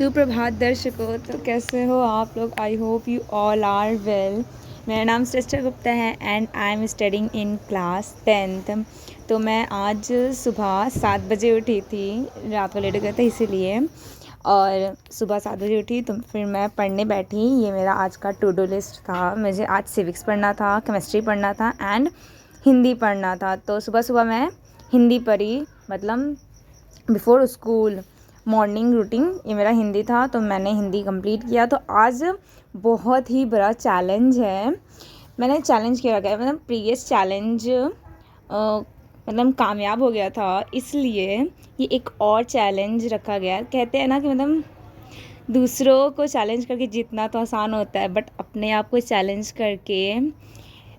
सुप्रभात दर्शकों। तो कैसे हो आप लोग? I hope you all are well. मेरा नाम सृष्टा गुप्ता है and I am studying in class 10th। तो मैं आज सुबह 7 बजे उठी थी, रात को लेट गया था इसीलिए। और सुबह 7 बजे उठी तो फिर मैं पढ़ने बैठी। ये मेरा आज का टू डू लिस्ट था। मुझे आज सिविक्स पढ़ना था, केमिस्ट्री पढ़ना था एंड हिंदी पढ़ना था। तो सुबह सुबह मैं हिंदी पढ़ी, मतलब बिफोर स्कूल मॉर्निंग रूटीन ये मेरा हिंदी था। तो मैंने हिंदी कंप्लीट किया। तो आज बहुत ही बड़ा चैलेंज है। मैंने चैलेंज किया गया, मतलब प्रीवियस चैलेंज मतलब कामयाब हो गया था, इसलिए ये एक और चैलेंज रखा गया। कहते हैं ना कि मतलब दूसरों को चैलेंज करके जीतना तो आसान होता है, बट अपने आप को चैलेंज करके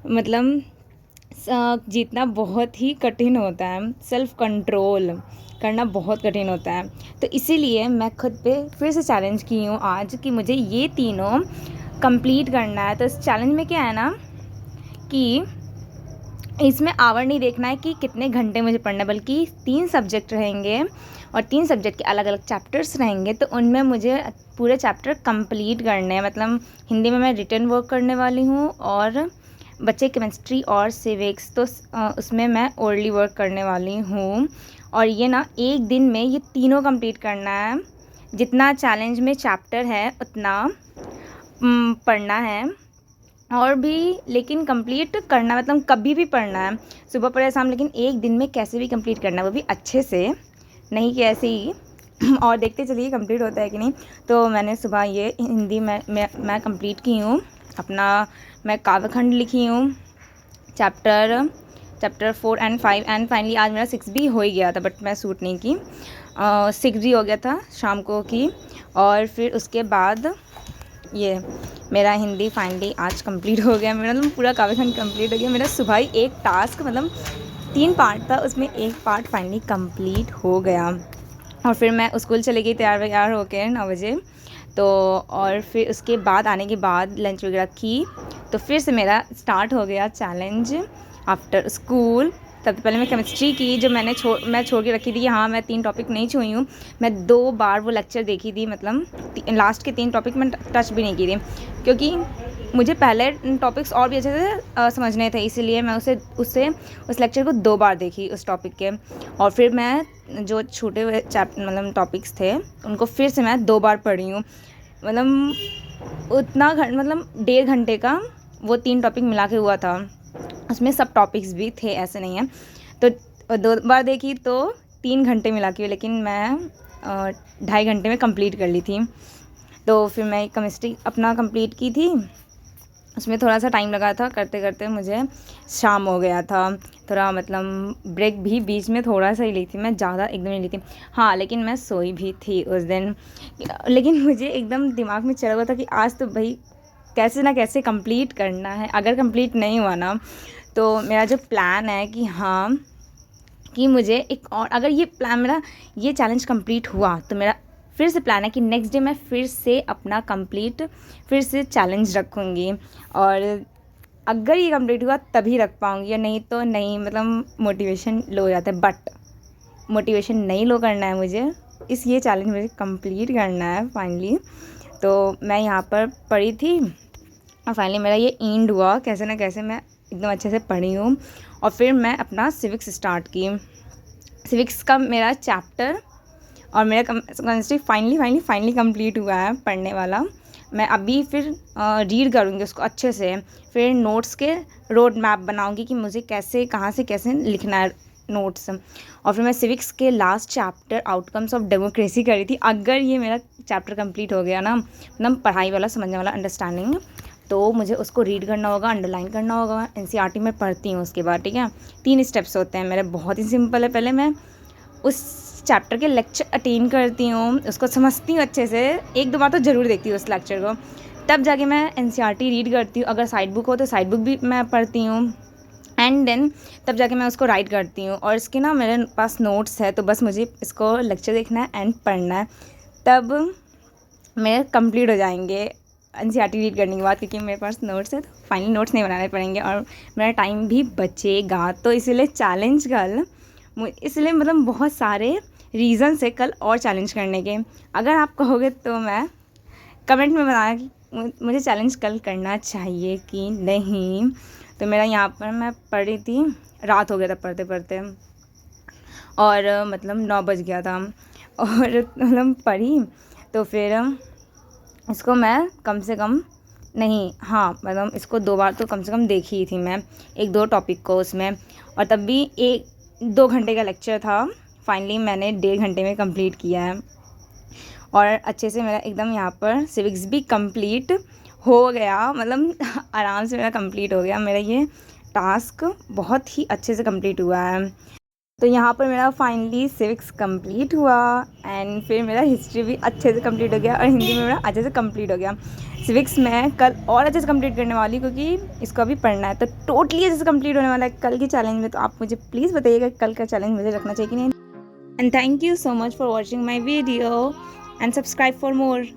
मतलब जीतना बहुत ही कठिन होता है। सेल्फ कंट्रोल करना बहुत कठिन होता है। तो इसीलिए मैं खुद पे फिर से चैलेंज की हूँ आज कि मुझे ये तीनों कंप्लीट करना है। तो इस चैलेंज में क्या है ना कि इसमें आवर नहीं देखना है कि कितने घंटे मुझे पढ़ना है, बल्कि 3 सब्जेक्ट रहेंगे और 3 सब्जेक्ट के अलग अलग चैप्टर्स रहेंगे। तो उनमें मुझे पूरे चैप्टर कंप्लीट करने हैं। मतलब हिंदी में मैं रिटन वर्क करने वाली हूँ और बच्चे केमिस्ट्री और सिविक्स तो उसमें मैं ओरली वर्क करने वाली हूँ। और ये ना एक दिन में ये तीनों कंप्लीट करना है। जितना चैलेंज में चैप्टर है उतना पढ़ना है और भी, लेकिन कंप्लीट करना मतलब कभी भी पढ़ना है, सुबह पढ़े शाम, लेकिन एक दिन में कैसे भी कंप्लीट करना है, वो भी अच्छे से, नहीं कि ऐसे ही। और देखते चलिए कंप्लीट होता है कि नहीं। तो मैंने सुबह ये हिंदी मैं कंप्लीट की हूँ अपना। मैं काव्यखंड लिखी हूँ चैप्टर 4 एंड 5 एंड फाइनली आज मेरा 6 भी हो ही गया था, बट मैं सूट नहीं की। 6 भी हो गया था शाम को की। और फिर उसके बाद ये मेरा हिंदी फाइनली आज कंप्लीट हो गया। मेरा मतलब पूरा काव्यखंड कंप्लीट हो गया। मेरा सुबह ही एक टास्क, मतलब 3 पार्ट था, उसमें एक पार्ट फाइनली कंप्लीट हो गया। और फिर मैं स्कूल चली गई तैयार होकर 9 बजे। तो और फिर उसके बाद आने के बाद लंच वगैरह की, तो फिर से मेरा स्टार्ट हो गया चैलेंज आफ्टर स्कूल। सबसे पहले मैं केमिस्ट्री की, जो मैं छोड़ के रखी थी कि हाँ मैं 3 टॉपिक नहीं छुई हूँ। मैं 2 बार वो लेक्चर देखी थी, मतलब लास्ट के 3 टॉपिक मैं टच भी नहीं की थी, क्योंकि मुझे पहले टॉपिक्स और भी अच्छे से समझने थे, इसीलिए मैं उस लेक्चर को 2 बार देखी उस टॉपिक के। और फिर मैं जो छोटे हुए मतलब टॉपिक्स थे उनको फिर से मैं 2 बार पढ़ी हूँ। मतलब उतना मतलब 1.5 घंटे का वो 3 टॉपिक मिला के हुआ था। उसमें सब टॉपिक्स भी थे, ऐसे नहीं है। तो 2 बार देखी तो 3 घंटे मिला के, लेकिन मैं 2.5 घंटे में कंप्लीट कर ली थी। तो फिर मैं केमिस्ट्री अपना कंप्लीट की थी, उसमें थोड़ा सा टाइम लगा था, करते करते मुझे शाम हो गया था। थोड़ा मतलब ब्रेक भी बीच में थोड़ा सा ही ली थी, मैं ज़्यादा एकदम नहीं ली थी। हाँ, लेकिन मैं सोई भी थी उस दिन। लेकिन मुझे एकदम दिमाग में चढ़ा हुआ था कि आज तो भाई कैसे ना कैसे कंप्लीट करना है। अगर कंप्लीट नहीं हुआ ना तो मेरा जो प्लान है कि हाँ कि मुझे एक और, अगर ये प्लान मेरा ये चैलेंज कंप्लीट हुआ तो मेरा फिर से प्लान है कि नेक्स्ट डे मैं फिर से अपना फिर से चैलेंज रखूँगी। और अगर ये कंप्लीट हुआ तभी रख पाऊँगी, या नहीं तो नहीं। मतलब मोटिवेशन लो हो जाता है, बट मोटिवेशन नहीं लो करना है मुझे, ये चैलेंज मुझे कंप्लीट करना है फाइनली। तो मैं यहाँ पर पढ़ी थी और फाइनली मेरा ये एंड हुआ। कैसे ना कैसे मैं एकदम अच्छे से पढ़ी हूँ। और फिर मैं अपना सिविक्स स्टार्ट की। सिविक्स का मेरा चैप्टर और मेरा केमिस्ट्री फाइनली कंप्लीट हुआ है पढ़ने वाला। मैं अभी फिर रीड करूँगी उसको अच्छे से, फिर नोट्स के रोड मैप बनाऊँगी कि मुझे कैसे कहाँ से कैसे लिखना है नोट्स। और फिर मैं सिविक्स के last chapter outcomes of democracy करी थी। अगर ये मेरा चैप्टर कंप्लीट हो गया ना, मतलब पढ़ाई वाला, समझने वाला, अंडरस्टैंडिंग, तो मुझे उसको रीड करना होगा, अंडरलाइन करना होगा। एनसीईआरटी में पढ़ती हूँ उसके बाद, ठीक है। 3 स्टेप्स होते हैं मेरे, बहुत ही सिंपल है। पहले मैं उस चैप्टर के लेक्चर अटेंड करती हूँ, उसको समझती हूँ अच्छे से, 1-2 बार तो ज़रूर देखती हूँ उस लेक्चर को, तब जाके मैं एनसीईआरटी रीड करती हूँ। अगर साइड बुक हो तो साइड बुक भी मैं पढ़ती हूँ, एंड देन तब जाके मैं उसको राइट करती हूँ। और इसके ना मेरे पास नोट्स है, तो बस मुझे इसको लेक्चर देखना है एंड पढ़ना है, तब मेरे कंप्लीट हो जाएंगे एनसीईआरटी रीड करने के बाद, क्योंकि मेरे पास नोट्स है। तो फाइनली नोट्स नहीं बनाने पड़ेंगे और मेरा टाइम भी बचेगा। तो इसीलिए चैलेंज गर्ल, इसलिए मतलब बहुत सारे रीज़न्स है कल और चैलेंज करने के। अगर आप कहोगे तो मैं कमेंट में बताना कि मुझे चैलेंज कल करना चाहिए कि नहीं। तो मेरा यहाँ पर मैं पढ़ रही थी, रात हो गया था पढ़ते पढ़ते, और मतलब 9 बज गया था, और मतलब पढ़ी तो फिर इसको मैं कम से कम नहीं, हाँ मतलब इसको 2 बार तो कम से कम देखी ही थी मैं, 1-2 टॉपिक को उसमें, और तब भी 1-2 घंटे का लेक्चर था। फाइनली मैंने 1.5 घंटे में कंप्लीट किया है, और अच्छे से मेरा एकदम यहाँ पर सिविक्स भी कंप्लीट हो गया, मतलब आराम से मेरा कंप्लीट हो गया। मेरा ये टास्क बहुत ही अच्छे से कंप्लीट हुआ है। तो यहाँ पर मेरा फाइनली सिविक्स कंप्लीट हुआ, एंड फिर मेरा हिस्ट्री भी अच्छे से कंप्लीट हो गया, और हिंदी में मेरा अच्छे से कंप्लीट हो गया। सिविक्स मैं कल और अच्छे से कंप्लीट करने वाली, क्योंकि इसको अभी पढ़ना है, तो टोटली अच्छे से कंप्लीट होने वाला है कल के चैलेंज में। तो आप मुझे प्लीज़ बताइएगा कल का चैलेंज मुझे रखना चाहिए कि नहीं। And thank you so much for watching my video, and subscribe for more.